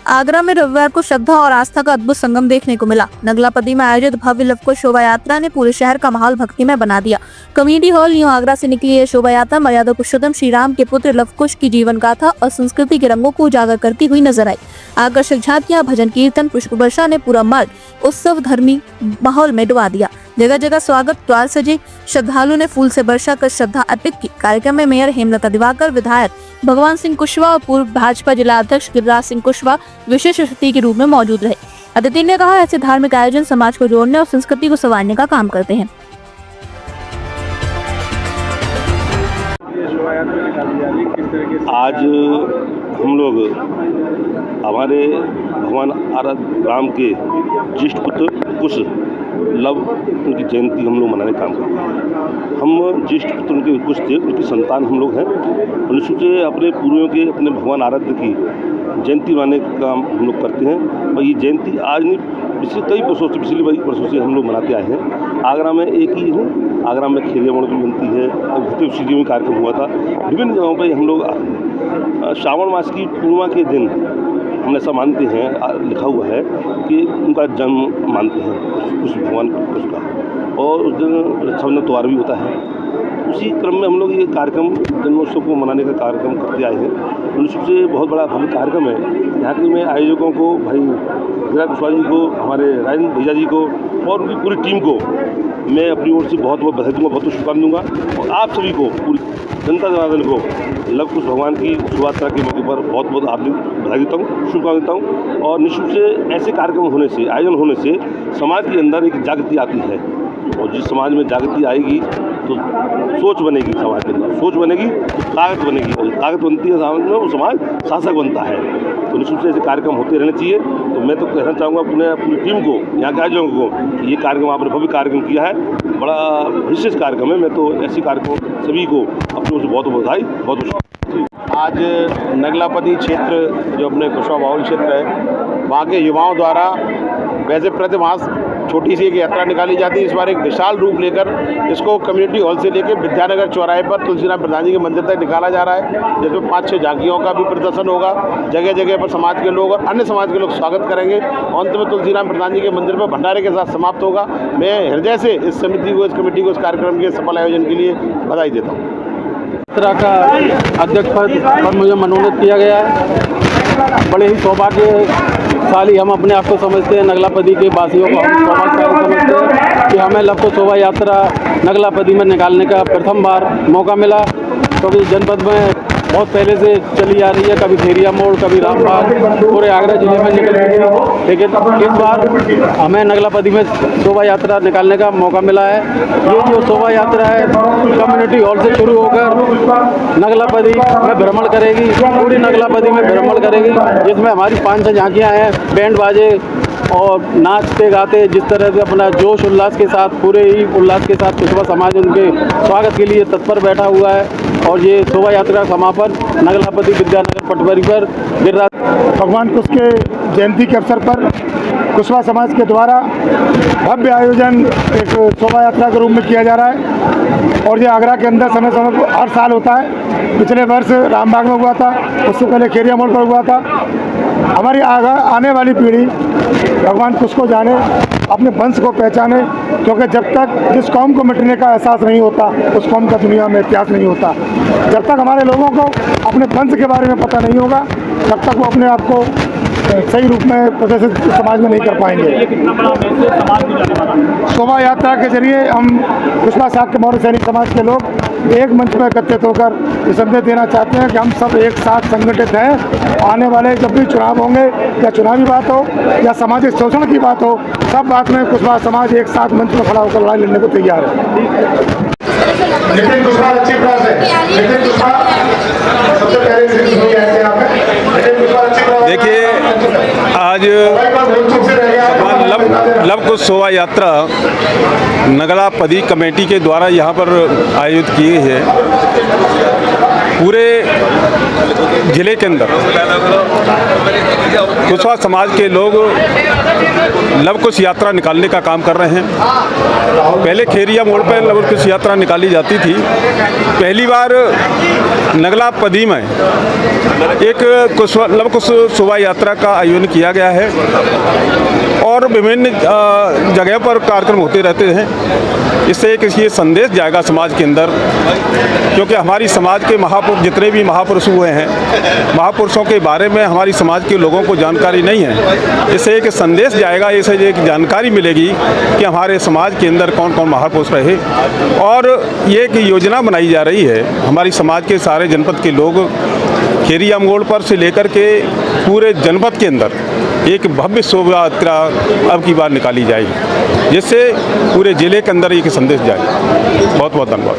आगरा में रविवार को श्रद्धा और आस्था का अद्भुत संगम देखने को मिला। नगलापदी में आयोजित भव्य लवकुश शोभा यात्रा ने पूरे शहर का माहौल भक्तिमय बना दिया। कम्युनिटी हॉल न्यू आगरा से निकली ये शोभा यात्रा मर्यादा पुरुषोत्तम श्री राम के पुत्र लवकुश की जीवन गाथा और संस्कृति के रंगों को उजागर करती हुई नजर आई। आकर्षक झांकियां, भजन कीर्तन, पुष्प वर्षा ने पूरा मार्ग उत्सव धर्मी माहौल में डुबा दिया। जगह जगह स्वागत द्वार सजे, श्रद्धालुओं ने फूल से वर्षा कर श्रद्धा अर्पित की। कार्यक्रम में मेयर हेमलता दिवाकर, विधायक भगवान सिंह कुशवाहा और पूर्व भाजपा जिला अध्यक्ष गिरिराज सिंह कुशवाहा विशेष अतिथि के रूप में मौजूद रहे। अतिथि ने कहा, ऐसे धार्मिक आयोजन समाज को जोड़ने और संस्कृति को संवारने का काम करते हैं। आज हम लोग हमारे भगवान आराध्य राम के ज्येष्ठ पुत्र कुश लव उनकी जयंती हम लोग मनाने का काम करते हैं। हम ज्येष्ठ पुत्र उनके कुश थे, उनकी संतान हम लोग हैं। उन्होंने सोचे अपने पूर्वजों के, अपने भगवान आराध्य की जयंती मनाने का काम हम लोग करते हैं। और ये जयंती आज नहीं, पिछले कई वर्षों से, पिछले वर्षों से हम लोग मनाते आए हैं। आगरा में एक ही है, आगरा में खेलिया मोड़ भी बनती है, भूतेव में कार्यक्रम हुआ था। विभिन्न जगहों पर हम लोग श्रावण मास की पूर्णिमा के दिन हम ऐसा मानते हैं, लिखा हुआ है कि उनका जन्म मानते हैं उस भगवान उसका, और उस दिन रक्षाबंधन त्यौहार भी होता है। उसी क्रम में हम लोग ये कार्यक्रम जन्मोत्सव को मनाने का कार्यक्रम करते आए हैं। उनसे से बहुत बड़ा भव्य कार्यक्रम है। यहाँ के मैं आयोजकों को, भाई गिरिराज कुशवाहा जी को, हमारे राजेंद्र भैया जी को और उनकी पूरी टीम को मैं अपनी ओर से बहुत बहुत बधाई दूँगा, बहुत बहुत शुभकामनाएं दूँगा। और आप सभी को, पूरी जनता जनार्दन को लवकुश भगवान की शुभयात्रा के मौके पर बहुत बहुत हार्दिक बधाई देता हूँ, शुभकामनाएं देता हूँ। और निश्चित से ऐसे कार्यक्रम होने से, आयोजन होने से समाज के अंदर एक जागृति आती है, और जिस समाज में जागृति आएगी तो सोच बनेगी, समाज के अंदर सोच बनेगी तो ताकत बनेगी, और ताकत बनती है समाज में, वो समाज शासक बनता है। तो निश्चित से ऐसे कार्यक्रम होते रहने चाहिए। तो मैं तो कहना चाहूँगा पूरी टीम को, यहाँ के आयोजकों को, ये कार्यक्रम आपने भव्य कार्यक्रम किया है, बड़ा विशेष कार्यक्रम है। मैं तो ऐसे कार्यक्रम सभी को अपनी ओर से बहुत बधाई, बहुत आज नगलापदी क्षेत्र जो अपने कुशवाहा बाहुल क्षेत्र है, वहाँ के युवाओं द्वारा वैसे प्रति मास छोटी सी एक यात्रा निकाली जाती है। इस बार एक विशाल रूप लेकर इसको कम्युनिटी हॉल से लेकर विद्यानगर चौराहे पर तुलसीराम प्रधान जी के मंदिर तक निकाला जा रहा है, जिसमें 5-6 झांकियों का भी प्रदर्शन होगा। जगह जगह पर समाज के लोग और अन्य समाज के लोग स्वागत करेंगे। अंत में तुलसीराम प्रधान जी के मंदिर पर भंडारे के साथ समाप्त होगा। मैं हृदय से इस समिति को, इस कमेटी को, इस कार्यक्रम के सफल आयोजन के लिए बधाई देता हूँ। यात्रा का अध्यक्ष पद पर मुझे मनोनीत किया गया है। बड़े ही सौभाग्यशाली हम अपने आप को समझते हैं, नगलापदी के वासियों को हम सौभाग्यशाली समझते हैं कि हमें लवकुश शोभा यात्रा नगलापदी में निकालने का प्रथम बार मौका मिला। क्योंकि जनपद में बहुत पहले से चली आ रही है, कभी खेरिया मोड़, कभी रामबाग, पूरे आगरा जिले में निकल रही है, लेकिन इस बार हमें नगलापदी में शोभा यात्रा निकालने का मौका मिला है। ये जो शोभा यात्रा है कम्युनिटी हॉल से शुरू होकर नगलापदी में भ्रमण करेगी, पूरी नगलापदी में भ्रमण करेगी, जिसमें हमारी 5-6 झांकियाँ हैं, बैंड बाजे और नाचते गाते, जिस तरह से अपना जोश उल्लास के साथ, पूरे ही उल्लास के साथ कुशवाहा समाज उनके स्वागत के लिए तत्पर बैठा हुआ है। और ये शोभा यात्रा समापन नगलापदी विद्यानगर पटवारी पर गिरिराज भगवान कुश के जयंती के अवसर पर कुशवाहा समाज के द्वारा भव्य आयोजन एक शोभा यात्रा के रूप में किया जा रहा है। और ये आगरा के अंदर समय समय पर हर साल होता है। पिछले वर्ष रामबाग में हुआ था, उससे पहले खेरिया मोड़ पर हुआ था। हमारी आने वाली पीढ़ी भगवान कुश को जाने, अपने वंश को पहचाने, क्योंकि जब तक जिस कौम को मिटने का एहसास नहीं होता, उस कौम का दुनिया में इतिहास नहीं होता। जब तक हमारे लोगों को अपने वंश के बारे में पता नहीं होगा, तब तक वो अपने आप को सही रूप में प्रतिष्ठित समाज में नहीं कर पाएंगे। शोभा यात्रा के जरिए हम कुशवाहा साहब के मौर्य सैनिक समाज के लोग एक मंच पर एकत्रित होकर ये संदेश देना चाहते हैं कि हम सब एक साथ संगठित हैं। आने वाले जब भी चुनाव होंगे, या चुनावी बात हो या सामाजिक शोषण की बात हो, सब बात में कुशवाहा समाज एक साथ मंच पर खड़ा होकर लड़ाई लड़ने को तैयार है। नितिन कुशवाहा अच्छी क्लास है। नितिन कुशवाहा सबसे पहले देखिए, आज लवकुश शोभा यात्रा नगलापदी कमेटी के द्वारा यहाँ पर आयोजित की है। पूरे जिले के अंदर कुशवाहा समाज के लोग लव कुश यात्रा निकालने का काम कर रहे हैं। पहले खेरिया मोड़ पर लव कुश यात्रा निकाली जाती थी। पहली बार नगला पदी में एक लव कुश शोभा यात्रा का आयोजन किया गया है और विभिन्न जगह पर कार्यक्रम होते रहते हैं। इससे एक ये संदेश जाएगा समाज के अंदर, क्योंकि हमारी समाज के महापुरुष जितने भी महापुरुष हुए हैं, महापुरुषों के बारे में हमारी समाज के लोगों को जानकारी नहीं है। इससे एक संदेश जाएगा, इससे एक जानकारी मिलेगी कि हमारे समाज के अंदर कौन कौन महापुरुष रहे। और ये एक योजना बनाई जा रही है, हमारी समाज के सारे जनपद के लोग खेरिया मोड़ पर से लेकर के पूरे जनपद के अंदर एक भव्य शोभा यात्रा अब की बार निकाली जाएगी, जिससे पूरे जिले के अंदर एक संदेश जाए। बहुत बहुत धन्यवाद।